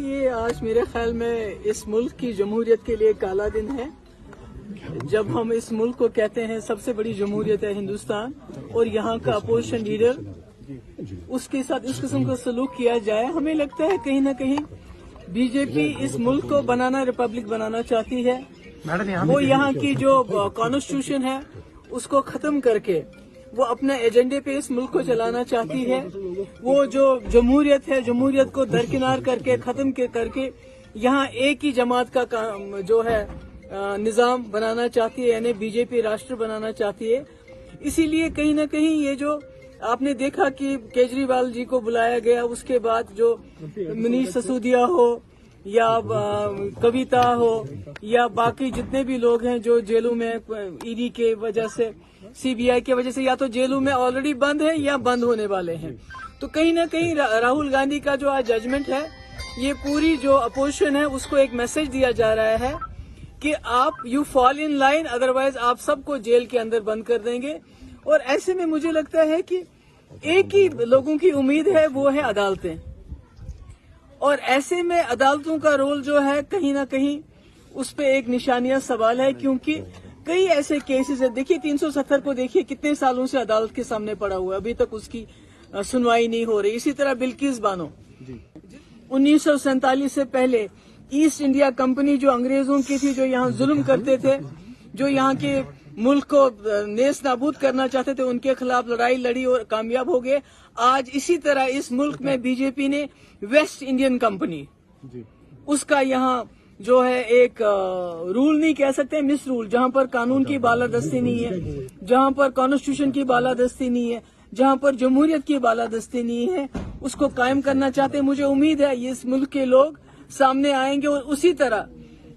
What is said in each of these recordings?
یہ آج میرے خیال میں اس ملک کی جمہوریت کے لیے کالا دن ہے. جب ہم اس ملک کو کہتے ہیں سب سے بڑی جمہوریت ہے ہندوستان اور یہاں کا اپوزیشن لیڈر اس کے ساتھ اس قسم کا سلوک کیا جائے, ہمیں لگتا ہے کہیں نہ کہیں بی جے پی اس ملک کو ریپبلک بنانا چاہتی ہے. وہ یہاں کی جو کانسٹیٹیوشن ہے اس کو ختم کر کے وہ اپنے ایجنڈے پہ اس ملک کو چلانا چاہتی ہے. وہ جو جمہوریت ہے جمہوریت کو درکنار کر کے ختم کر کے یہاں ایک ہی جماعت کا جو ہے نظام بنانا چاہتی ہے, یعنی بی جے پی راشٹر بنانا چاہتی ہے. اسی لیے کہیں نہ کہیں یہ جو آپ نے دیکھا کہ کیجریوال جی کو بلایا گیا, اس کے بعد جو منیش سسودیا ہو یا کویتا ہو یا باقی جتنے بھی لوگ ہیں جو جیلوں میں ای ڈی کے وجہ سے سی بی آئی کی وجہ سے یا تو جیلوں میں آلریڈی بند ہیں یا بند ہونے والے ہیں. تو کہیں نہ کہیں راہل گاندھی کا جو آج ججمنٹ ہے یہ پوری جو اپوزیشن ہے اس کو ایک میسج دیا جا رہا ہے کہ آپ you fall in line, otherwise آپ سب کو جیل کے اندر بند کر دیں گے. اور ایسے میں مجھے لگتا ہے کہ ایک ہی لوگوں کی امید ہے, وہ ہے عدالتیں. اور ایسے میں عدالتوں کا رول جو ہے کہیں نہ کہیں اس پہ ایک نشانیہ سوال ہے, کیونکہ کئی ایسے کیسز ہیں. دیکھیے 370 کو دیکھیے کتنے سالوں سے عدالت کے سامنے پڑا ہوا ہے, ابھی تک اس کی سنوائی نہیں ہو رہی. اسی طرح بلقیس بانو 1947 سے پہلے ایسٹ انڈیا کمپنی جو انگریزوں کی تھی, جو یہاں ظلم کرتے تھے, جو یہاں کے ملک کو نیست نابود کرنا چاہتے تھے, ان کے خلاف لڑائی لڑی اور کامیاب ہو گئے. آج اسی طرح اس ملک میں بی جے پی نے ویسٹ انڈین کمپنی اس کا یہاں جو ہے ایک رول نہیں کہہ سکتے, مس رول, جہاں پر قانون کی بالادستی نہیں ہے, جہاں پر کانسٹیٹیوشن کی بالادستی نہیں ہے, جہاں پر جمہوریت کی بالادستی نہیں ہے, اس کو قائم کرنا چاہتے ہیں. مجھے امید ہے یہ اس ملک کے لوگ سامنے آئیں گے اور اسی طرح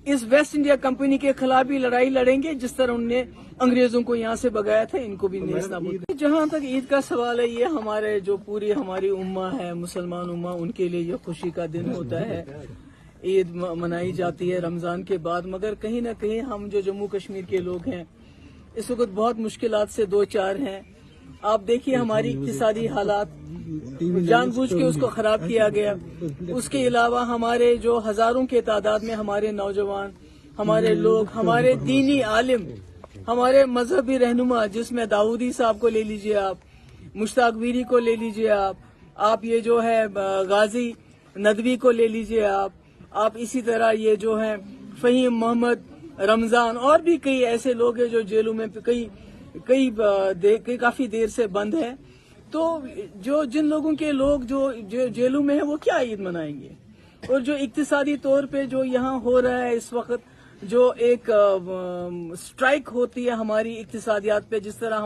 اس ویسٹ انڈیا کمپنی کے خلاف بھی لڑائی لڑیں گے جس طرح انہوں نے انگریزوں کو یہاں سے بگایا تھا, ان کو بھی نیست نابود. جہاں تک عید کا سوال ہے, یہ ہمارے جو پوری ہماری امہ ہے, مسلمان امہ, ان کے لیے یہ خوشی کا دن ہوتا ہے. عید منائی جاتی ہے رمضان کے بعد, مگر کہیں نہ کہیں ہم جو جموں کشمیر کے لوگ ہیں اس وقت بہت مشکلات سے دو چار ہیں. آپ دیکھیے ہماری اقتصادی حالات جان بوجھ کے اس کو خراب کیا گیا. اس کے علاوہ ہمارے جو ہزاروں کے تعداد میں ہمارے نوجوان, ہمارے لوگ, ہمارے دینی عالم, ہمارے مذہبی رہنما, جس میں داؤدی صاحب کو لے لیجئے آپ, مشتاق ویری کو لے لیجئے آپ یہ جو ہے غازی ندوی کو لے لیجئے آپ اسی طرح یہ جو ہے فہیم محمد رمضان, اور بھی کئی ایسے لوگ ہیں جو جیلوں میں کافی دیر سے بند ہیں. تو جن لوگوں کے لوگ جو جیلوں میں ہیں وہ کیا عید منائیں گے؟ اور جو اقتصادی طور پہ جو یہاں ہو رہا ہے اس وقت, جو ایک سٹرائک ہوتی ہے ہماری اقتصادیات پہ, جس طرح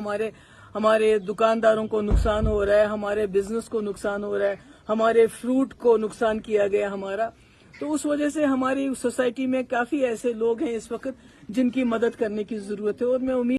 ہمارے دکانداروں کو نقصان ہو رہا ہے, ہمارے بزنس کو نقصان ہو رہا ہے, ہمارے فروٹ کو نقصان کیا گیا ہمارا. تو اس وجہ سے ہماری سوسائٹی میں کافی ایسے لوگ ہیں اس وقت جن کی مدد کرنے کی ضرورت ہے. اور میں امید